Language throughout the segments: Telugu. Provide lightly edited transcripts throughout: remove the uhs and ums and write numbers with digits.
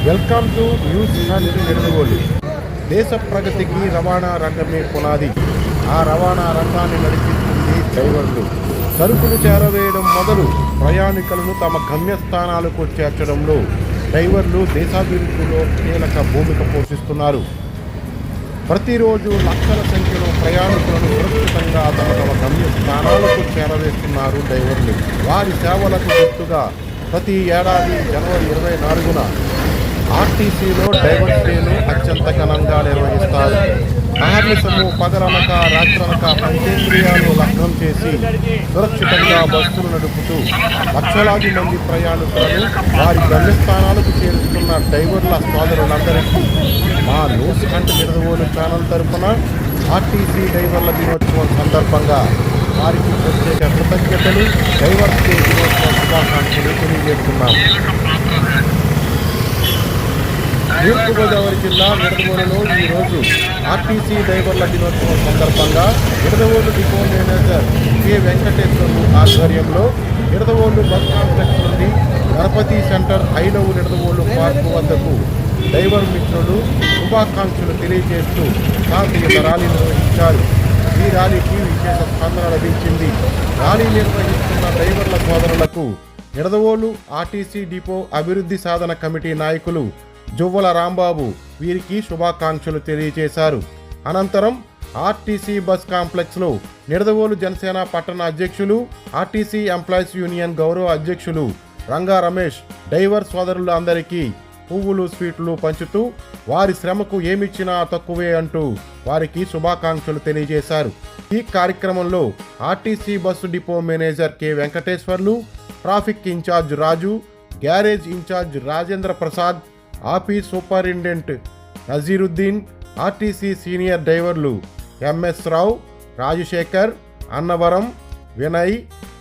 Welcome to news hunt Nidadavolu. దేశ ప్రగతికి రవాణా రంగమే పునాది. ఆ రవాణా రంగాన్ని నడిపిస్తుంది డ్రైవర్లు. సరుకులు చేరవేయడం మొదలు ప్రయాణికులను తమ గమ్యస్థానాలకు చేర్చడంలో డ్రైవర్లు దేశాభివృద్ధిలో కీలక భూమిక పోషిస్తున్నారు. ప్రతిరోజు లక్షల సంఖ్యలో ప్రయాణికులను సురక్షితంగా తమ గమ్యస్థానాలకు చేరవేస్తున్నారు డ్రైవర్లు. వారి సేవలకు గుర్తుగా ప్రతి ఏడాది జనవరి 24న ఆర్టీసీలో డ్రైవర్స్ డేను అత్యంత ఘనంగా నిర్వహిస్తారు. అహర్నిశము పగలనక రాత్రనక పంచేంద్రియాలు లగ్నం చేసి సురక్షితంగా బస్సులు నడుపుతూ లక్షలాది మంది ప్రయాణికులను వారి గమ్యస్థానాలకు చేరుస్తున్న డ్రైవర్ల సోదరులందరికీ మా న్యూస్ హంట్ నిడదవోలు ఛానల్ తరఫున ఆర్టీసీ డ్రైవర్ల దినోత్సవం సందర్భంగా వారికి ప్రత్యేక కృతజ్ఞతలు, డ్రైవర్స్ డే దినోత్సవ శుభాకాంక్షలు తెలియజేస్తున్నాం. తూర్పుగోదావరి జిల్లా నిడదవోలులో ఈరోజు ఆర్టీసీ డ్రైవర్ల దినోత్సవం సందర్భంగా Nidadavolu depot manager K Venkateswarlu ఆధ్వర్యంలో నిడదవోలు బస్ కాంప్లెక్స్ నుండి Ganapathi centre I love Nidadavolu park వద్దకు డ్రైవర్ మిత్రులు శుభాకాంక్షలు తెలియజేస్తూ శాంతియుత ర్యాలీ నిర్వహించారు. ఈ ర్యాలీకి విశేష స్పందన లభించింది. ర్యాలీ నిర్వహిస్తున్న డ్రైవర్ల సోదరులకు నిడదవోలు ఆర్టీసీ డిపో అభివృద్ధి సాధన కమిటీ నాయకులు జువ్వల రాంబాబు వీరికి శుభాకాంక్షలు తెలియజేశారు. అనంతరం ఆర్టీసీ బస్ కాంప్లెక్స్లో నిడదవోలు జనసేన పట్టణ అధ్యక్షులు, ఆర్టీసీ ఎంప్లాయీస్ యూనియన్ గౌరవ అధ్యక్షులు రంగా రమేష్ డ్రైవర్ సోదరులు అందరికీ పువ్వులు స్వీట్లు పంచుతూ వారి శ్రమకు ఏమిచ్చినా తక్కువే అంటూ వారికి శుభాకాంక్షలు తెలియజేశారు. ఈ కార్యక్రమంలో RTC bus depot manager K Venkateswarlu, traffic incharge Raju, garage incharge Rajendra Prasad, office superintendent Nazeeruddin, RTC senior డ్రైవర్లు ఎంఎస్ రావు, రాజశేఖర్, అన్నవరం, వినయ్,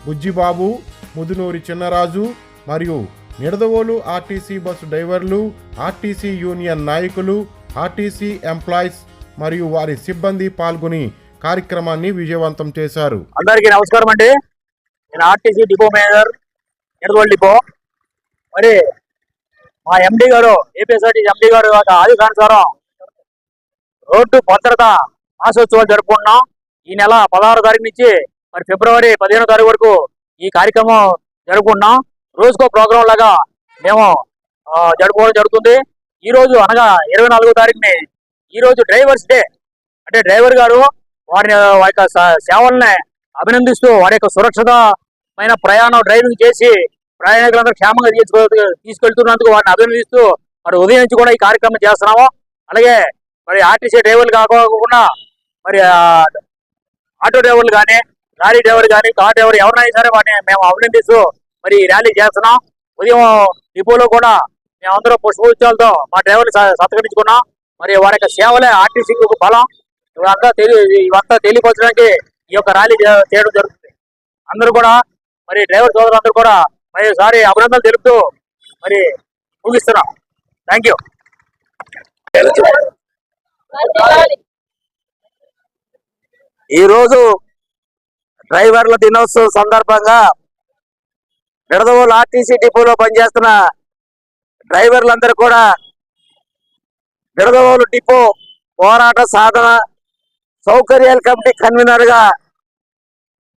బుజ్జిబాబు, ముదునూరి చిన్నరాజు మరియు నిడదవోలు ఆర్టీసీ బస్సు డ్రైవర్లు, ఆర్టీసీ యూనియన్ నాయకులు, ఆర్టీసీ ఎంప్లాయీస్ మరియు వారి సిబ్బంది పాల్గొని కార్యక్రమాన్ని విజయవంతం చేశారు. అందరికీ నమస్కారం అండి. నేను RTC depot manager Nidadavolu depot. మరి మా ఎండి గారు, ఏపీఎస్ఆర్టీసీ ఎండి గారు ఆదేశానుసారం రోడ్డు భద్రత మాసోత్సవాలు జరుపుకుంటున్నాం. ఈ నెల 16వ తారీఖు నుంచి మరి ఫిబ్రవరి 15వ తారీఖు వరకు ఈ కార్యక్రమం జరుపుకుంటున్నాం. రోజుకో ప్రోగ్రాం లాగా మేము జరుపుకోవడం జరుగుతుంది. ఈ రోజు అనగా 24వ తారీఖుని ఈరోజు డ్రైవర్స్ డే. అంటే డ్రైవర్ గారు వారి యొక్క సేవల్ని అభినందిస్తూ వారి యొక్క సురక్షితమైన ప్రయాణం డ్రైవింగ్ చేసి ప్రయాణికులందరూ క్షేమంగా తీసుకెళ్తున్నందుకు వారిని అభినందిస్తూ మరి ఉదయం నుంచి కూడా ఈ కార్యక్రమం చేస్తున్నాము. అలాగే మరి ఆర్టీసీ డ్రైవర్లు కాకుండా మరి ఆటో డ్రైవర్లు కానీ, లారీ డ్రైవర్ కానీ, కార్ డ్రైవర్ ఎవరినైనా సరే వారిని మేము అభినందిస్తూ మరి ర్యాలీ చేస్తున్నాం. ఉదయం డిపోలో కూడా మేమందరం పుష్పగుచ్చాలతో మా డ్రైవర్లు సత్కరించుకున్నాం. మరి వారి యొక్క సేవలే ఆర్టీసీకి ఒక బలం. ఇవంతా తెలియపరచడానికి ఈ యొక్క ర్యాలీ చేయడం జరుగుతుంది. అందరూ కూడా మరి డ్రైవర్ సోదరులందరూ కూడా మరోసారి అభినందనలు తెలుపుతూ మరి ముగిస్తున్నాం. Thank you. ఈరోజు డ్రైవర్ల దినోత్సవం సందర్భంగా నిడదవోలు ఆర్టీసీ డిపోలో పనిచేస్తున్న డ్రైవర్లందరూ కూడా నిడదవోలు డిపో పోరాట సాధన సౌకర్యాల కమిటీ కన్వీనర్గా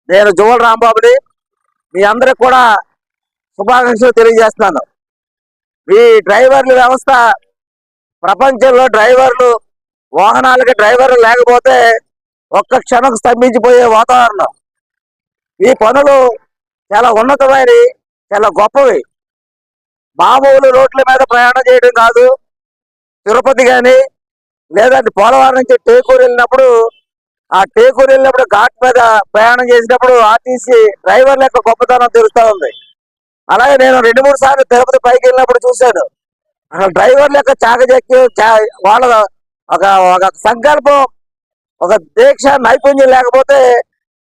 నేను జువ్వల రాంబాబుని మీ అందరికి కూడా శుభాకాంక్షలు తెలియజేస్తున్నాను. ఈ డ్రైవర్ల వ్యవస్థ ప్రపంచంలో డ్రైవర్లు వాహనాలకి డ్రైవర్లు లేకపోతే ఒక్క క్షణం స్తంభించిపోయే వాతావరణం. ఈ పనులు చాలా ఉన్నతమైనవి, చాలా గొప్పవి. మామూలు రోడ్ల మీద ప్రయాణం చేయడం కాదు. తిరుపతి కానీ లేదంటే పోలవరం నుంచి టేకూరు వెళ్ళినప్పుడు ఘాట్ మీద ప్రయాణం చేసినప్పుడు ఆర్టీసీ డ్రైవర్ల యొక్క గొప్పతనం తెలుస్తూ ఉంది. అలాగే నేను 2-3 సార్లు తిరుపతి పైకి వెళ్ళినప్పుడు చూశాను. అసలు డ్రైవర్ల యొక్క చాకచక్యం, వాళ్ళ ఒక సంకల్పం, ఒక దీక్ష, నైపుణ్యం లేకపోతే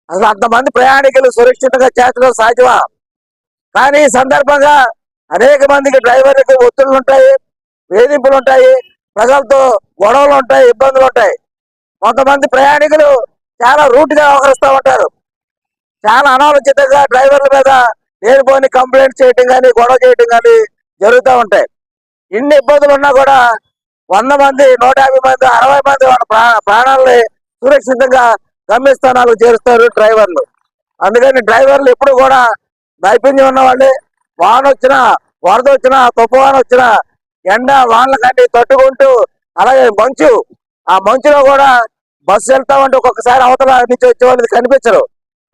అసలు అంతమంది ప్రయాణికులు సురక్షితంగా చేర్చడం సాధ్యమా? కానీ ఈ సందర్భంగా అనేక మందికి డ్రైవర్లకు ఒత్తిళ్లు ఉంటాయి, వేధింపులు ఉంటాయి, ప్రజలతో గొడవలు ఉంటాయి, ఇబ్బందులు ఉంటాయి. కొంతమంది ప్రయాణికులు చాలా రూట్గా వ్యవహరిస్తూ ఉంటారు. చాలా అనాలోచితంగా డ్రైవర్ల మీద లేనిపోని కంప్లైంట్ చేయడం కానీ, గొడవ చేయడం కానీ జరుగుతూ ఉంటాయి. ఇన్ని ఇబ్బందులు ఉన్నా కూడా 100 మంది 150 మంది 60 మంది వాళ్ళ ప్రాణాలని సురక్షితంగా గమ్యస్థానాలకు చేరుస్తారు డ్రైవర్లు. అందుకని డ్రైవర్లు ఎప్పుడు కూడా నైపుణ్యం ఉన్న వాళ్ళే. వాన వచ్చినా, వరద వచ్చినా, తుఫాను వచ్చినా, ఎండ వానల కంటే తట్టుకుంటూ, అలాగే మంచు, ఆ మంచులో కూడా బస్సు వెళ్తామంటే ఒక్కొక్కసారి అవతల నుంచి వచ్చే వాళ్ళకి కనిపించరు.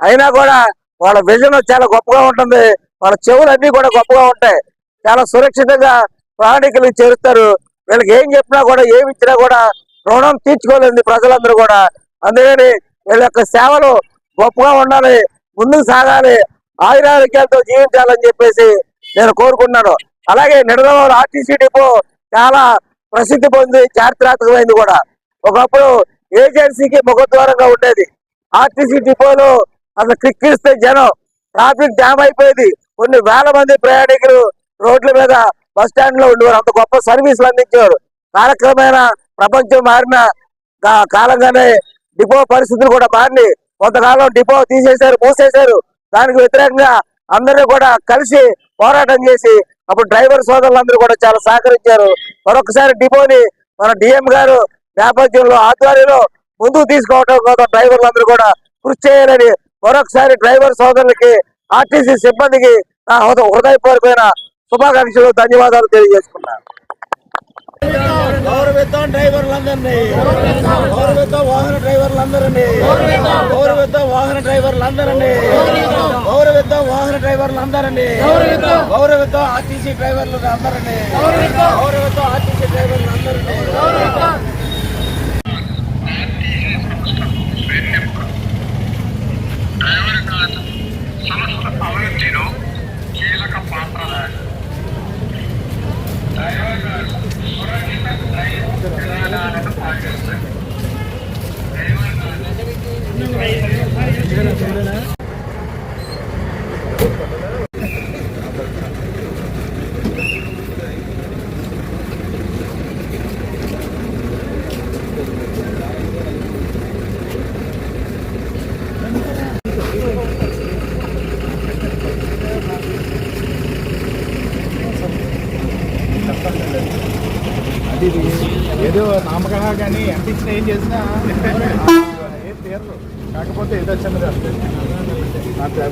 అయినా కూడా వాళ్ళ విజన్ చాలా గొప్పగా ఉంటుంది, వాళ్ళ చెవులన్నీ కూడా గొప్పగా ఉంటాయి. చాలా సురక్షితంగా ప్రయాణికులకు చేరుస్తారు. వీళ్ళకి ఏం చెప్పినా కూడా ఏమి ఇచ్చినా కూడా రుణం తీర్చుకోలేదు ప్రజలందరూ కూడా. అందుకని వీళ్ళ యొక్క సేవలు గొప్పగా ఉండాలి, ముందుకు సాగాలి, ఆయురారోగ్యాలతో జీవించాలని చెప్పేసి నేను కోరుకుంటున్నాను. అలాగే నిడదవోలు ఆర్టీసీ డిపో చాలా ప్రసిద్ధి పొంది చారిత్రాత్మకమైంది కూడా. ఒకప్పుడు ఏజెన్సీకి ముఖద్వారంగా ఉండేది. ఆర్టీసీ డిపోలో అసలు క్లిక్కిస్తే జనం, ట్రాఫిక్ జామ్ అయిపోయేది. కొన్ని వేల మంది ప్రయాణికులు రోడ్ల మీద బస్ స్టాండ్ లో ఉండేవారు. అంత గొప్ప సర్వీసులు అందించేవారు. కాలక్రమేణా ప్రపంచం మారిన కాలంగానే డిపో పరిస్థితులు కూడా మారి కొంతకాలం డిపో తీసేశారు, మూసేశారు. దానికి వ్యతిరేకంగా అందరూ కూడా కలిసి పోరాటం చేసి అప్పుడు డ్రైవర్ సోదరులందరూ కూడా చాలా సహకరించారు. మరొకసారి డిపోని మన డిఎం గారు నేపథ్యంలో ఆధ్వర్యంలో ముందుకు తీసుకోవడం కోసం డ్రైవర్లందరూ కూడా కృషి చేయాలని మరొకసారి డ్రైవర్ సోదరులకి, ఆర్టీసీ సిబ్బందికి నా హృదయపూర్వకమైన శుభాకాంక్షలు, ధన్యవాదాలు తెలియజేసుకున్నాను. గౌరవిద్దాం డ్రైవర్లందరినీ, గౌరవిద్దాం వాహన డ్రైవర్లందరినీ, గౌరవిద్దాం వాహన డ్రైవర్లందరినీ, గౌరవిద్దాం వాహన డ్రైవర్లందరినీ, గౌరవిద్దాం ఆర్టీసీ డ్రైవర్లందరినీ, గౌరవిద్దాం ఆర్టీసీ డ్రైవర్లందరినీ. సంస్థ అభివృద్ధిలో కీలక పాత్ర అది ఏదో నామకంగా కానీ ఎంత ఇచ్చినా ఏం చేసినా ఏం తీరరు. కాకపోతే ఏదో వచ్చింది అంతే.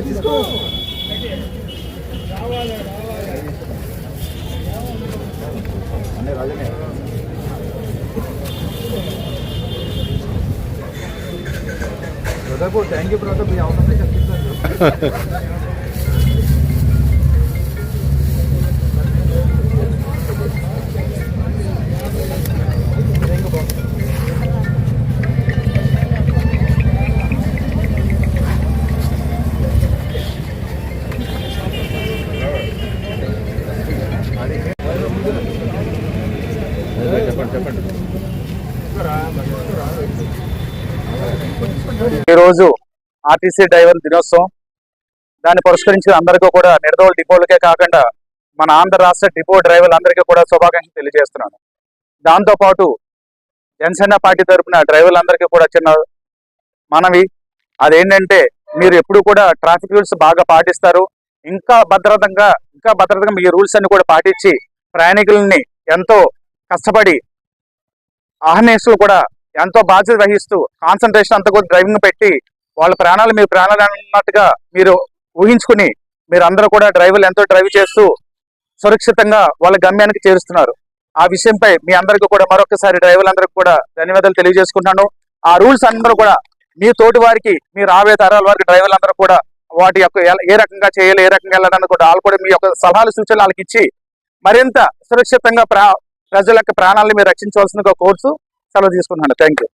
తీసుకో అనే రాజనే బ్రదర్ థ్యాంక్ యూ బ్రదర్, మీ అవసరం చెప్తాను. ఈరోజు ఆర్టీసీ డ్రైవర్ దినోత్సవం. దాన్ని పురస్కరించి అందరికీ కూడా నిడదవోలు డిపోలకే కాకుండా మన ఆంధ్ర రాష్ట్ర డిపో డ్రైవర్లందరికీ కూడా శుభాకాంక్షలు తెలియజేస్తున్నాను. దాంతోపాటు జనసేన పార్టీ తరఫున డ్రైవర్లందరికీ కూడా చిన్న మనవి, అదేంటంటే మీరు ఎప్పుడు కూడా ట్రాఫిక్ రూల్స్ బాగా పాటిస్తారు. ఇంకా భద్రతగా మీ రూల్స్ అన్ని కూడా పాటించి ప్రయాణికులని ఎంతో కష్టపడి ఆహ్నేసులు కూడా ఎంతో బాధ్యత వహిస్తూ కాన్సన్ట్రేషన్ అంతా కూడా డ్రైవింగ్ పెట్టి వాళ్ళ ప్రాణాలు మీ ప్రాణాలు అన్నట్టుగా మీరు ఊహించుకుని మీరందరూ కూడా డ్రైవర్లు ఎంతో డ్రైవ్ చేస్తూ సురక్షితంగా వాళ్ళ గమ్యానికి చేరుస్తున్నారు. ఆ విషయంపై మీ అందరికీ కూడా మరొకసారి డ్రైవర్లందరికీ కూడా ధన్యవాదాలు తెలియజేసుకుంటున్నాను. ఆ రూల్స్ అందరూ కూడా మీ తోటి వారికి, మీ రాబోయే తరాల వారికి డ్రైవర్లందరూ కూడా వాటి యొక్క ఏ రకంగా చేయాలి, ఏ రకంగా వెళ్ళడానికి కూడా వాళ్ళు కూడా మీ యొక్క సలహాలు సూచనలు వాళ్ళకి ఇచ్చి మరింత సురక్షితంగా ప్రజల యొక్క ప్రాణాలను మీరు రక్షించవలసిన కోర్సు సెలవు తీసుకున్నాను. Thank you.